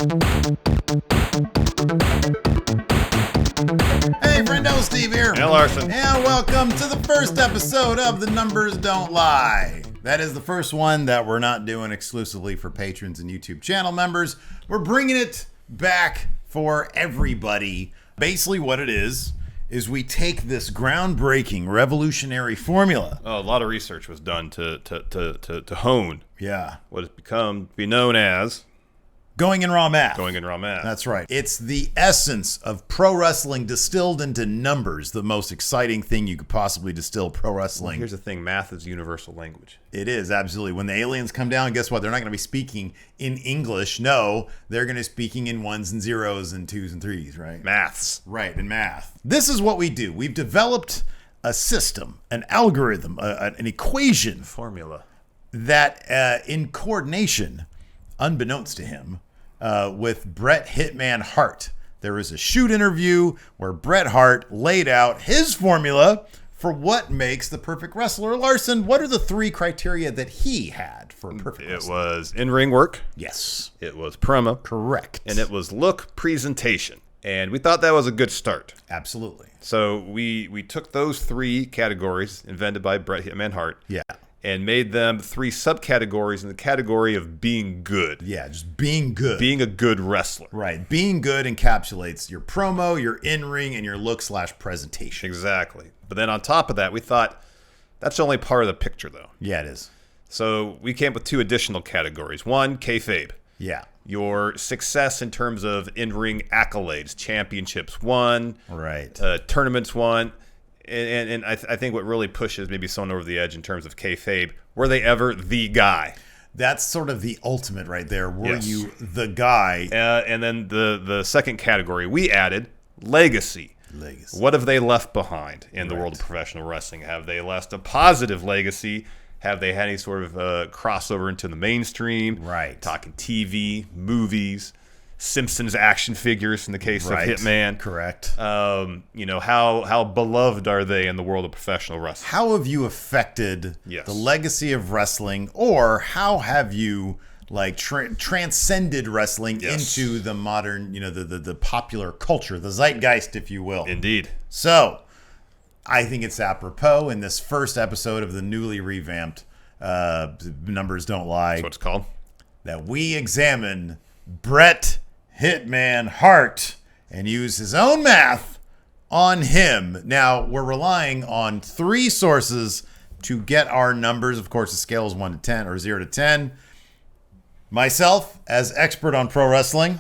Hey, Friendo, Steve here. Hey, Larson. And welcome to the first episode of The Numbers Don't Lie. That is the first one that we're not doing exclusively for patrons and YouTube channel members. We're bringing it back for everybody. Basically what it is we take this groundbreaking, revolutionary formula. Oh, a lot of research was done to hone what has become to be known as Going in Raw Math. Going in Raw Math. That's right. It's the essence of pro wrestling distilled into numbers. The most exciting thing you could possibly distill pro wrestling. Well, here's the thing. Math is universal language. It is, absolutely. When the aliens come down, guess what? They're not going to be speaking in English. No, they're going to be speaking in ones and zeros and twos and threes, right? Maths. Right, in math. This is what we do. We've developed a system, an algorithm, an equation. Formula. That in coordination, unbeknownst to him, with Bret Hitman Hart. There was a shoot interview where Bret Hart laid out his formula for what makes the perfect wrestler. Larson, what are the three criteria that he had for a perfect wrestler? It was in-ring work. Yes. It was promo. Correct. And it was look, presentation. And we thought that was a good start. Absolutely. So we took those three categories invented by Bret Hitman Hart. Yeah. And made them three subcategories in the category of being good. Yeah, just being good. Being a good wrestler. Right. Being good encapsulates your promo, your in-ring, and your look/presentation. Exactly. But then on top of that, we thought that's only part of the picture, though. Yeah, it is. So we came up with two additional categories. One, KFabe. Yeah. Your success in terms of in-ring accolades, championships won. Right. Tournaments won. And I think what really pushes maybe someone over the edge in terms of KFabe, were they ever the guy? That's sort of the ultimate right there. Were you the guy? And then the second category we added, legacy. Legacy. What have they left behind in the world of professional wrestling? Have they left a positive legacy? Have they had any sort of crossover into the mainstream? Right. Talking TV, movies, Simpsons action figures in the case of Hitman. Correct. How beloved are they in the world of professional wrestling? How have you affected the legacy of wrestling, or how have you transcended wrestling into the modern, the popular culture, the zeitgeist, if you will? Indeed. So, I think it's apropos in this first episode of the newly revamped Numbers Don't Lie. That's what it's called. That we examine Bret Hitman Hart and use his own math on him. Now, we're relying on three sources to get our numbers. Of course, the scale is 1 to 10 or 0 to 10. Myself, as expert on pro wrestling.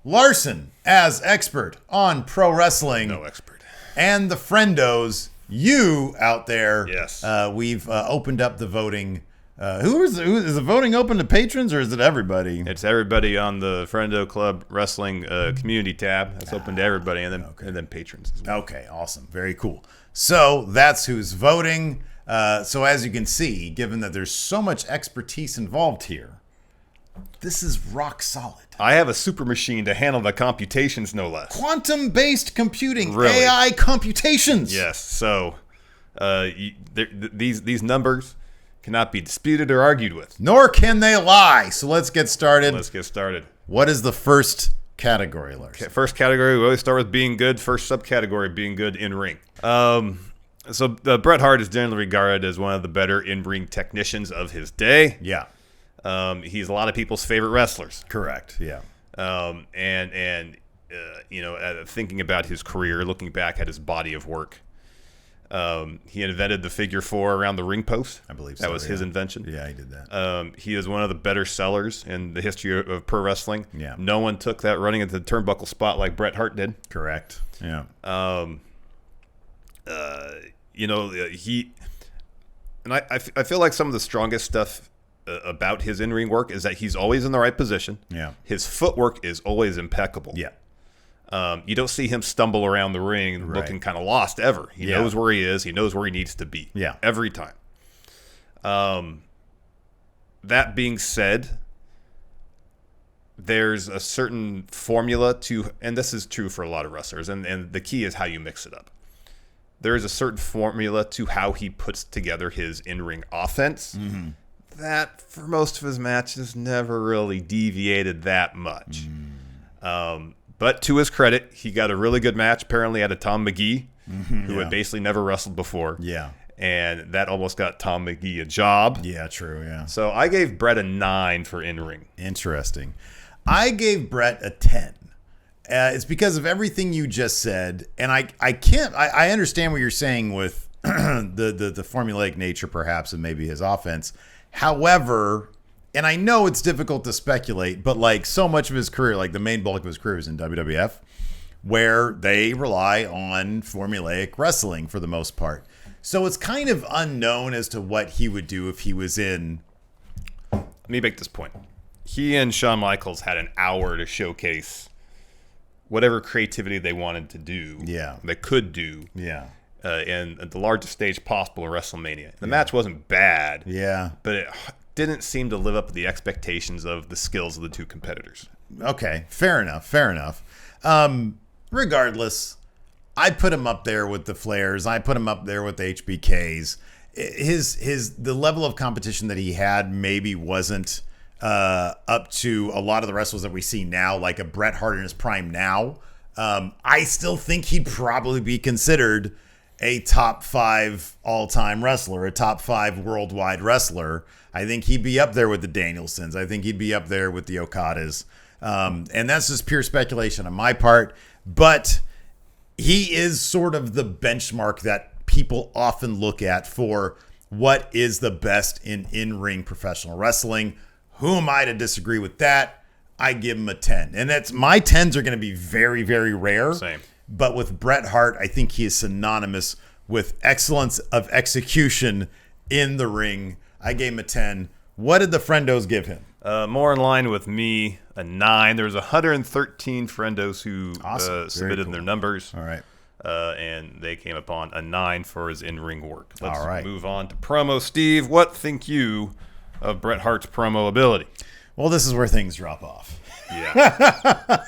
Larson, as expert on pro wrestling. No expert. And the friendos, you out there. Yes. We've opened up the voting. Is the voting open to patrons, or is it everybody? It's everybody on the Friendo Club Wrestling community tab. That's open to everybody, and then patrons as well. Okay, awesome. Very cool. So that's who's voting. So as you can see, given that there's so much expertise involved here, this is rock solid. I have a super machine to handle the computations, no less. Quantum-based computing, Really? AI computations. Yes. So these numbers cannot be disputed or argued with. Nor can they lie. So let's get started. Let's get started. What is the first category, Larson? First category, we always start with being good. First subcategory, being good in ring. So Bret Hart is generally regarded as one of the better in-ring technicians of his day. Yeah. He's a lot of people's favorite wrestlers. Correct. Yeah. Thinking about his career, looking back at his body of work, he invented the figure 4 around the ring post. I believe so. That was his invention. Yeah, he did that. He is one of the better sellers in the history of pro wrestling. Yeah. No one took that running into the turnbuckle spot like Bret Hart did. Correct. Yeah. I feel like some of the strongest stuff about his in-ring work is that he's always in the right position. Yeah. His footwork is always impeccable. Yeah. You don't see him stumble around the ring looking kind of lost ever. He knows where he is. He knows where he needs to be. Yeah. Every time. That being said, there's a certain formula to, and this is true for a lot of wrestlers, and the key is how you mix it up. There is a certain formula to how he puts together his in-ring offense that, for most of his matches, never really deviated that much. But to his credit, he got a really good match. Apparently, at a Tom McGee, who had basically never wrestled before. Yeah. And that almost got Tom McGee a job. Yeah, true, yeah. So I gave Bret a 9 for in-ring. Interesting. I gave Bret a 10. It's because of everything you just said. And I understand what you're saying with the formulaic nature, perhaps, and maybe his offense. However, and I know it's difficult to speculate, but like so much of his career, like the main bulk of his career is in WWF, where they rely on formulaic wrestling for the most part. So it's kind of unknown as to what he would do if he was in. Let me make this point. He and Shawn Michaels had an hour to showcase whatever creativity they wanted to do. Yeah. They could do. Yeah. In the largest stage possible in WrestleMania. The match wasn't bad. Yeah. But it didn't seem to live up to the expectations of the skills of the two competitors. Okay. Fair enough. Regardless, I put him up there with the Flairs. I put him up there with the HBKs. The level of competition that he had maybe wasn't up to a lot of the wrestlers that we see now, like a Bret Hart in his prime now. I still think he'd probably be considered a top 5 all-time wrestler, a top 5 worldwide wrestler. I think he'd be up there with the Danielsons. I think he'd be up there with the Okadas. And that's just pure speculation on my part. But he is sort of the benchmark that people often look at for what is the best in-ring professional wrestling. Who am I to disagree with that? I give him a 10. And that's my 10s are going to be very, very rare. Same. But with Bret Hart, I think he is synonymous with excellence of execution in the ring. I gave him a 10. What did the Friendos give him? More in line with me, a 9. There was 113 Friendos who submitted their numbers. All right. And they came upon a 9 for his in-ring work. Let's All right. move on to promo. Steve, what think you of Bret Hart's promo ability? Well, this is where things drop off. Yeah.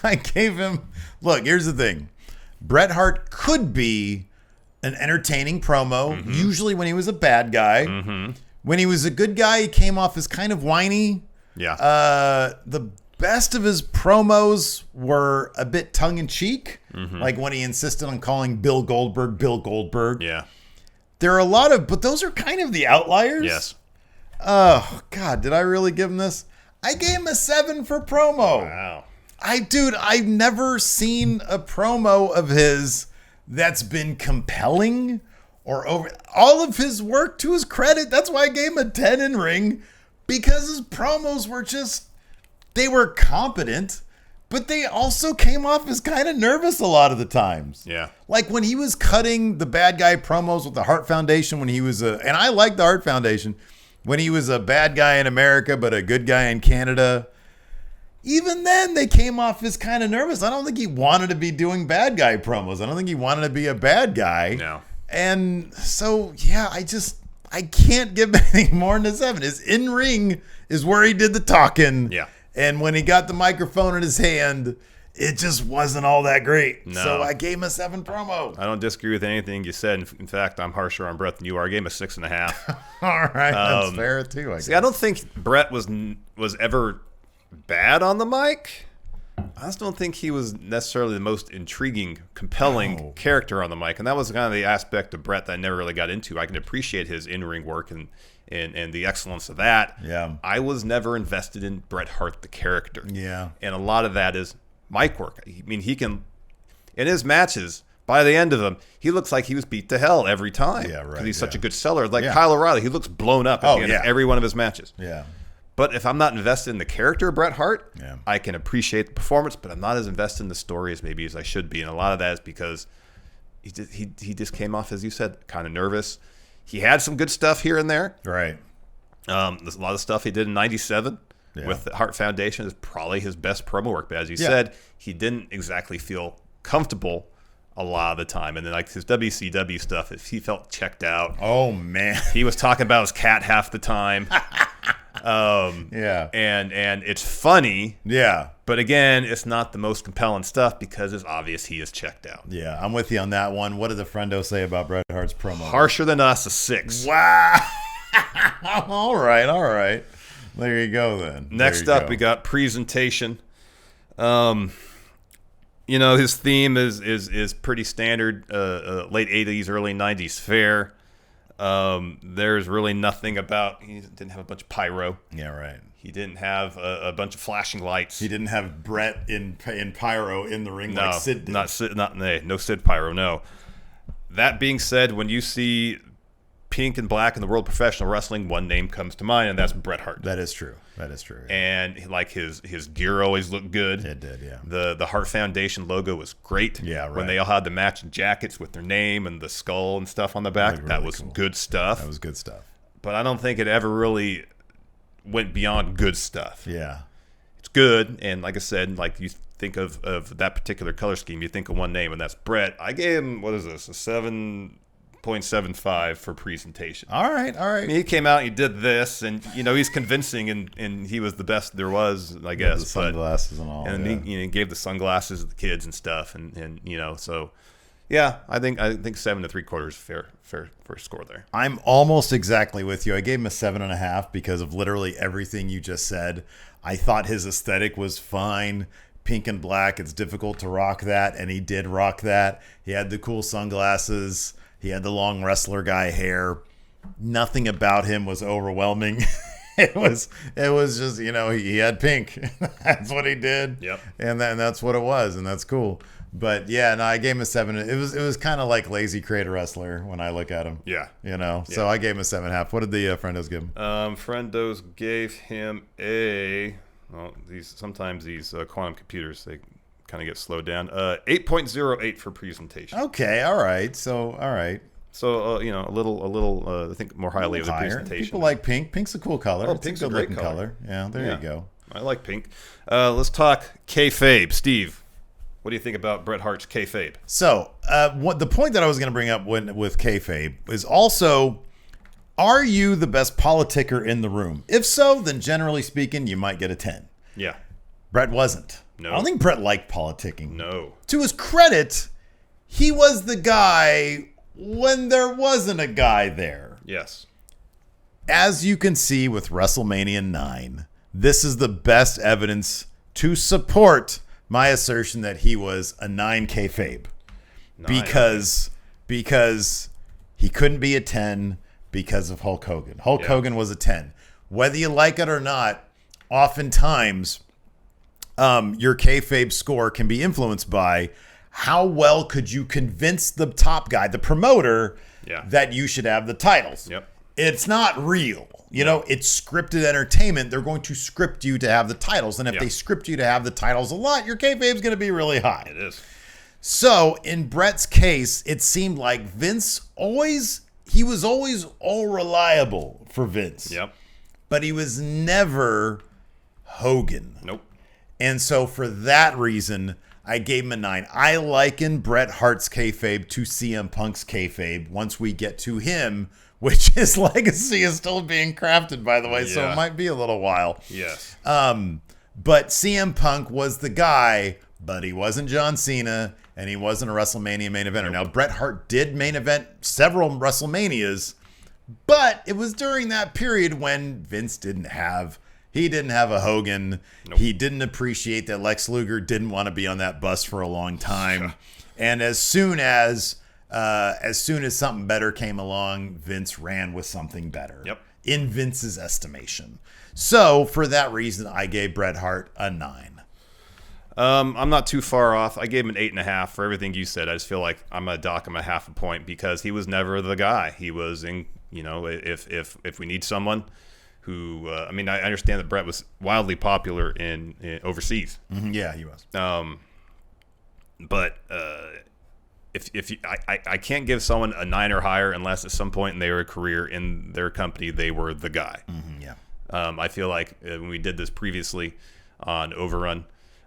I gave him... Look, here's the thing. Bret Hart could be an entertaining promo, usually when he was a bad guy. Mm-hmm. When he was a good guy, he came off as kind of whiny. Yeah. The best of his promos were a bit tongue-in-cheek, like when he insisted on calling Bill Goldberg Bill Goldberg. Yeah. There are a lot of... But those are kind of the outliers. Yes. Oh, God, did I really give him this? I gave him a 7 for promo. Wow. I've never seen a promo of his that's been compelling or over all of his work. To his credit, that's why I gave him a 10 in ring, because his promos were they were competent, but they also came off as kind of nervous a lot of the times. Yeah. Like when he was cutting the bad guy promos with the Hart Foundation, when he was and I like the Hart Foundation, when he was a bad guy in America but a good guy in Canada. Even then, they came off as kind of nervous. I don't think he wanted to be doing bad guy promos. I don't think he wanted to be a bad guy. No. And so, yeah, I can't give anything more than a 7. His in-ring is where he did the talking. Yeah. And when he got the microphone in his hand, it just wasn't all that great. No. So I gave him a 7 promo. I don't disagree with anything you said. In fact, I'm harsher on Bret than you are. I gave him a 6.5. All right, that's fair too, I guess. See, I don't think Bret was ever bad on the mic. I just don't think he was necessarily the most intriguing, compelling character on the mic, and that was kind of the aspect of Bret that I never really got into. I can appreciate his in-ring work and the excellence of that. Yeah. I was never invested in Bret Hart the character. Yeah. And a lot of that is mic work. I mean, he can, in his matches, by the end of them, he looks like he was beat to hell every time. Yeah, right. Because he's such a good seller. Like Yeah. Kyle O'Reilly, he looks blown up at the end of every one of his matches. Yeah. But if I'm not invested in the character of Bret Hart, Yeah. I can appreciate the performance, but I'm not as invested in the story as maybe as I should be. And a lot of that is because he just came off, as you said, kind of nervous. He had some good stuff here and there. Right. There's a lot of stuff he did in '97 with the Hart Foundation is probably his best promo work. But as you said, he didn't exactly feel comfortable a lot of the time. And then like his WCW stuff, if he felt checked out. Oh, man. He was talking about his cat half the time. Yeah. And it's funny. Yeah. But again, it's not the most compelling stuff because it's obvious he is checked out. Yeah, I'm with you on that one. What did the Friendo say about Bret Hart's promo? Harsher than us, a 6. Wow. All right. There you go then. Next up, we got presentation. You know, his theme is pretty standard, late 80s, early 90s fare. There's really nothing about, he didn't have a bunch of pyro. Yeah, right. He didn't have a bunch of flashing lights. He didn't have Bret in pyro in the ring like Sid did. No Sid pyro, no. That being said, when you see pink and black in the world of professional wrestling, one name comes to mind, and that's Bret Hart. That is true. Yeah. And like his gear always looked good. It did, yeah. The Hart Foundation logo was great. Yeah, right. When they all had the matching jackets with their name and the skull and stuff on the back, Really that was cool. good stuff. That was good stuff. But I don't think it ever really went beyond good stuff. Yeah. It's good, and like I said, like you think of that particular color scheme, you think of one name, and that's Bret. I gave him, what is this, a 7.75 for presentation. All right. I mean, he came out and he did this, and you know he's convincing, and he was the best there was, I guess. The sunglasses and all. And he gave the sunglasses to the kids and stuff, and you know, so yeah, I think 7 3/4 is fair score there. I'm almost exactly with you. I gave him a 7.5 because of literally everything you just said. I thought his aesthetic was fine. Pink and black, it's difficult to rock that, and he did rock that. He had the cool sunglasses. He had the long wrestler guy hair. Nothing about him was overwhelming. It was just, you know, he had pink. That's what he did. Yep. And that's what it was, and that's cool. But yeah, no, I gave him a 7. It was kind of like lazy create a wrestler when I look at him. Yeah. You know. So I gave him a 7.5. What did the Friendos give him? Friendos gave him a. Well, sometimes these quantum computers, they kind of get slowed down. 8.08 for presentation. Okay. All right. So all right. So you know, a little. I think more highly of the Higher. presentation. People like pink. Pink's a cool color. Oh, It's pink's a a good great looking color. Yeah. There you go. I like pink. Let's talk KFabe. Steve, what do you think about Bret Hart's KFabe? So the point that I was going to bring up with KFabe is also, are you the best politicker in the room? If so, then generally speaking, you might get a 10. Yeah. Bret wasn't. No. I don't think Bret liked politicking. No. To his credit, he was the guy when there wasn't a guy there. Yes. As you can see with WrestleMania 9, this is the best evidence to support my assertion that he was a 9 kayfabe. Because he couldn't be a 10 because of Hulk Hogan. Hulk Hogan was a 10. Whether you like it or not, oftentimes your kayfabe score can be influenced by how well could you convince the top guy, the promoter, that you should have the titles. Yep. It's not real. You know, it's scripted entertainment. They're going to script you to have the titles. And if they script you to have the titles a lot, your kayfabe's going to be really high. It is. So in Bret's case, it seemed like Vince was always all reliable for Vince. Yep. But he was never Hogan. Nope. And so for that reason, I gave him a 9. I liken Bret Hart's kayfabe to CM Punk's kayfabe once we get to him, which his legacy is still being crafted, by the way, so it might be a little while. Yes. But CM Punk was the guy, but he wasn't John Cena, and he wasn't a WrestleMania main eventer. Now, Bret Hart did main event several WrestleManias, but it was during that period when Vince didn't have a Hogan. Nope. He didn't appreciate that Lex Luger didn't want to be on that bus for a long time. And as soon as something better came along, Vince ran with something better. Yep. In Vince's estimation. So for that reason, I gave Bret Hart a 9. I'm not too far off. I gave him an 8.5 for everything you said. I just feel like I'm gonna dock him a half a point because he was never the guy. He was in, you know, if we need someone who, I mean, I understand that Bret was wildly popular in overseas. Mm-hmm. Yeah, he was. But if you, I can't give someone a 9 or higher unless at some point in their career in their company they were the guy. Mm-hmm, yeah. I feel like when we did this previously on Overrun,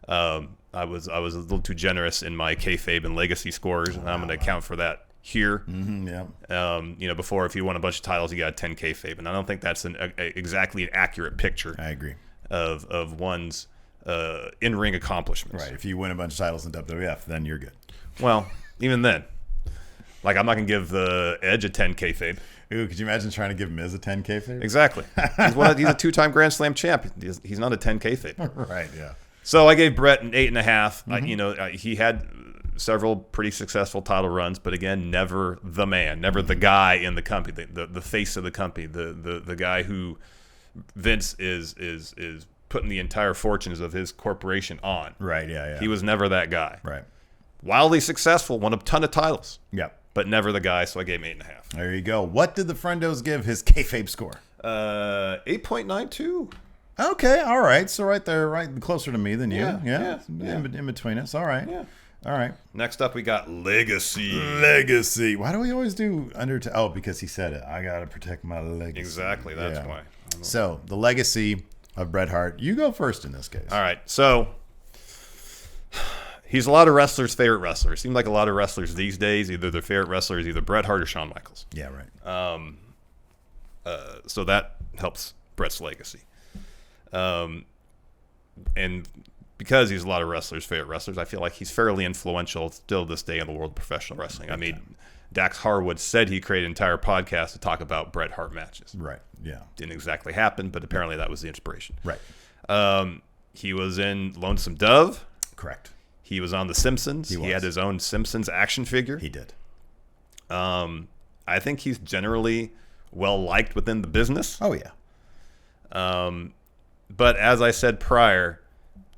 I was a little too generous in my kayfabe and legacy scores, and I'm going to account for that here. Mm-hmm, yeah. You know, before if you won a bunch of titles, you got 10 kayfabe, and I don't think that's exactly an accurate picture. I agree. Of one's in-ring accomplishments. Right. If you win a bunch of titles in WWF, then you're good. Well, even then, like I'm not going to give the Edge a 10 kayfabe. Ooh, could you imagine trying to give Miz a 10 kayfabe? Exactly. He's a two-time Grand Slam champ. He's not a 10 kayfabe. Right, yeah. So I gave Bret an 8.5. He had several pretty successful title runs, but again, never the man, never the guy in the company, the face of the company, the guy who Vince is putting the entire fortunes of his corporation on. Right, yeah. He was never that guy. Right. Wildly successful, won a ton of titles. Yep. But never the guy, so I gave him 8.5. There you go. What did the Friendos give his KFabe score? 8.92. Okay, all right. So right there, right closer to me than you. Yeah. In between us. All right. Yeah. All right. Next up, we got Legacy. Legacy. Why do we always do Undertaker? Oh, because he said it. I got to protect my legacy. Exactly. That's Yeah. why. So, the legacy of Bret Hart. You go first in this case. All right. So, he's a lot of wrestlers' favorite wrestler. It seems like a lot of wrestlers these days, either their favorite wrestler is either Bret Hart or Shawn Michaels. Yeah, right. So that helps Bret's legacy. And because he's a lot of wrestlers' favorite wrestlers, I feel like he's fairly influential still this day in the world of professional wrestling. I mean, Dax Harwood said he created an entire podcast to talk about Bret Hart matches. Right, yeah. Didn't exactly happen, but apparently that was the inspiration. Right. He was in Lonesome Dove. Correct. He was on The Simpsons. He had his own Simpsons action figure. He did. I think he's generally well-liked within the business. Oh, yeah. But as I said prior,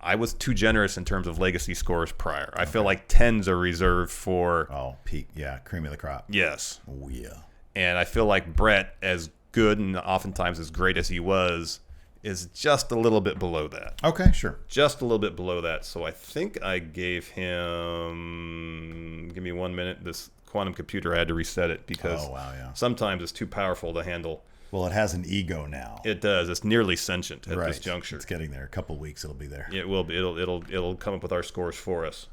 I was too generous in terms of legacy scores prior. I feel like 10s are reserved for... Oh, peak. Yeah, cream of the crop. Yes. Oh, yeah. And I feel like Bret, as good and oftentimes as great as he was, is just a little bit below that. Okay, sure. Just a little bit below that. So I think I gave him... Give me 1 minute. This quantum computer, I had to reset it because sometimes it's too powerful to handle. Well, it has an ego now. It does. It's nearly sentient at this juncture. It's getting there. A couple weeks, it'll be there. It will be. It'll come up with our scores for us.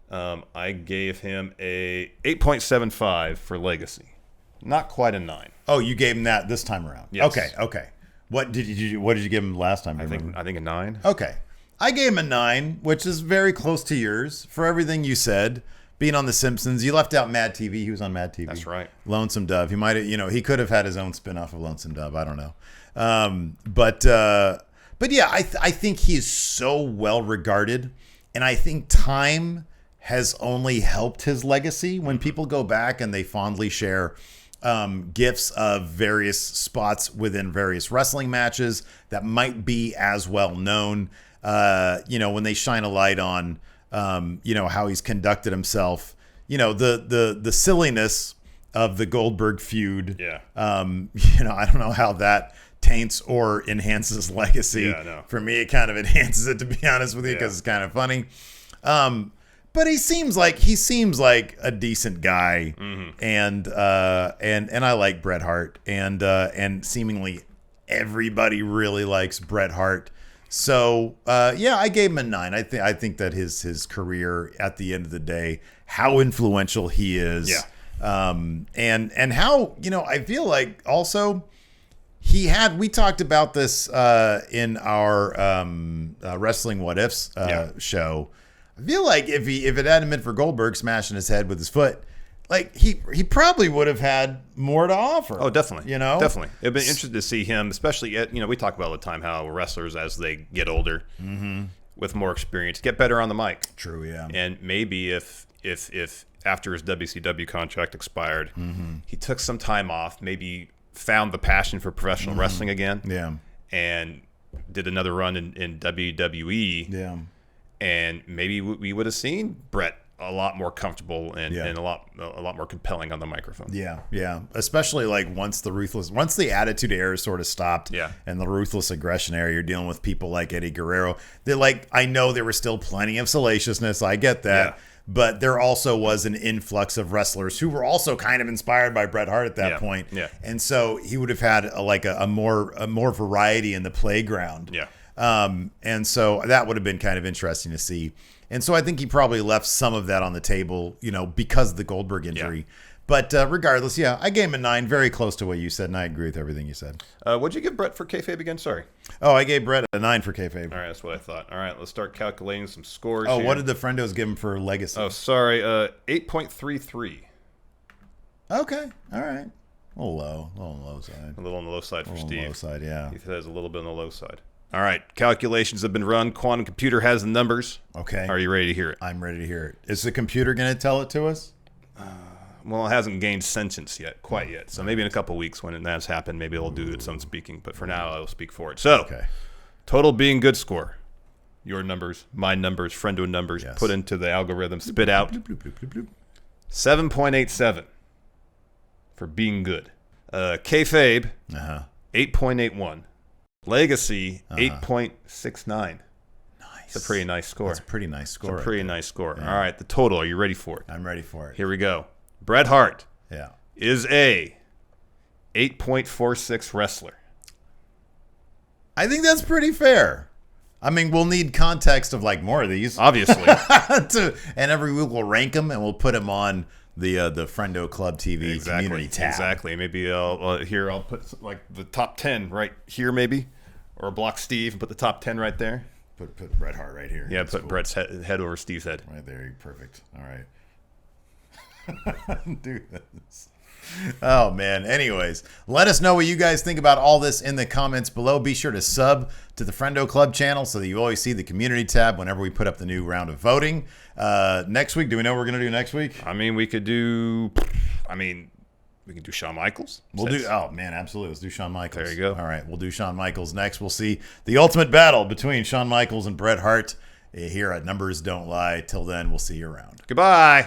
I gave him a 8.75 for legacy. Not quite a 9. Oh, you gave him that this time around. Yes. Okay. What did you give him last time? I think a 9. Okay. I gave him a 9, which is very close to yours for everything you said. Being on The Simpsons, you left out Mad TV. He was on Mad TV. That's right. Lonesome Dove. He might have, he could have had his own spinoff of Lonesome Dove. I don't know. But yeah, I think he is so well regarded, and I think time has only helped his legacy. When people go back and they fondly share gifs of various spots within various wrestling matches that might be as well known, when they shine a light on. How he's conducted himself, the silliness of the Goldberg feud. Yeah. I don't know how that taints or enhances legacy. Yeah, no. For me, it kind of enhances it, to be honest with you, because it's kind of funny. But he seems like a decent guy, and I like Bret Hart, and seemingly everybody really likes Bret Hart. So I gave him a 9. I think that his career at the end of the day, how influential he is, and how I feel like also we talked about this in our Wrestling What Ifs show. I feel like if it hadn't been for Goldberg smashing his head with his foot, like he probably would have had more to offer. Oh, definitely. Definitely. It'd be interesting to see him, especially we talk about all the time how wrestlers, as they get older, with more experience, get better on the mic. True, yeah. And maybe if after his WCW contract expired, he took some time off, maybe found the passion for professional wrestling again, and did another run in WWE, and maybe we would have seen Bret a lot more comfortable and a lot more compelling on the microphone. Yeah. Especially like once the Attitude Era sort of stopped, and the ruthless aggression era, you're dealing with people like Eddie Guerrero. I know there was still plenty of salaciousness. I get that. But there also was an influx of wrestlers who were also kind of inspired by Bret Hart at that point. Yeah. And so he would have had a more variety in the playground. Yeah. And so that would have been kind of interesting to see. And so I think he probably left some of that on the table, because of the Goldberg injury. Yeah. But regardless, I gave him a 9, very close to what you said, and I agree with everything you said. What'd you give Bret for KFabe again? Sorry. Oh, I gave Bret a 9 for KFabe. All right, that's what I thought. All right, let's start calculating some scores. Oh, what did the Friendos give him for legacy? Oh, sorry, 8.33. Okay, all right. A little low side. A little on the low side for Steve. Low side, yeah. He says a little bit on the low side. All right. Calculations have been run. Quantum computer has the numbers. Okay. Are you ready to hear it? I'm ready to hear it. Is the computer going to tell it to us? Well, it hasn't gained sentience quite yet. So maybe in a couple weeks when that's happened, maybe it'll do its own speaking. But for now, I will speak for it. So, Okay. total being good score. Your numbers, my numbers, Friendo numbers, Yes. put into the algorithm, spit out Bloop, bloop, bloop, bloop, bloop. 7.87 for being good. KFabe, Uh-huh. 8.81. Legacy, 8.69. Nice. It's a pretty nice score. That's a pretty nice score. It's a pretty right nice score. Yeah. All right, the total. Are you ready for it? there. I'm ready for it. Here we go. Bret Hart Yeah. is a 8.46 wrestler. I think that's pretty fair. I mean, we'll need context of like more of these. Obviously. And every week we'll rank them and we'll put them on the Friendo Club TV community tab. Exactly. Maybe I'll put like the top 10 right here, maybe, or block Steve and put the top 10 right there. Put Bret Hart right here. Yeah, That's put cool. Bret's head over Steve's head. Right there. Perfect. All right. Do this. Oh, man. Anyways, let us know what you guys think about all this in the comments below. Be sure to sub to the Friendo Club channel so that you always see the community tab whenever we put up the new round of voting. Next week, do we know what we're going to do next week? I mean, we could do Shawn Michaels. We'll do. Oh, man, absolutely. Let's do Shawn Michaels. There you go. All right. We'll do Shawn Michaels next. We'll see the ultimate battle between Shawn Michaels and Bret Hart here at Numbers Don't Lie. Till then, we'll see you around. Goodbye.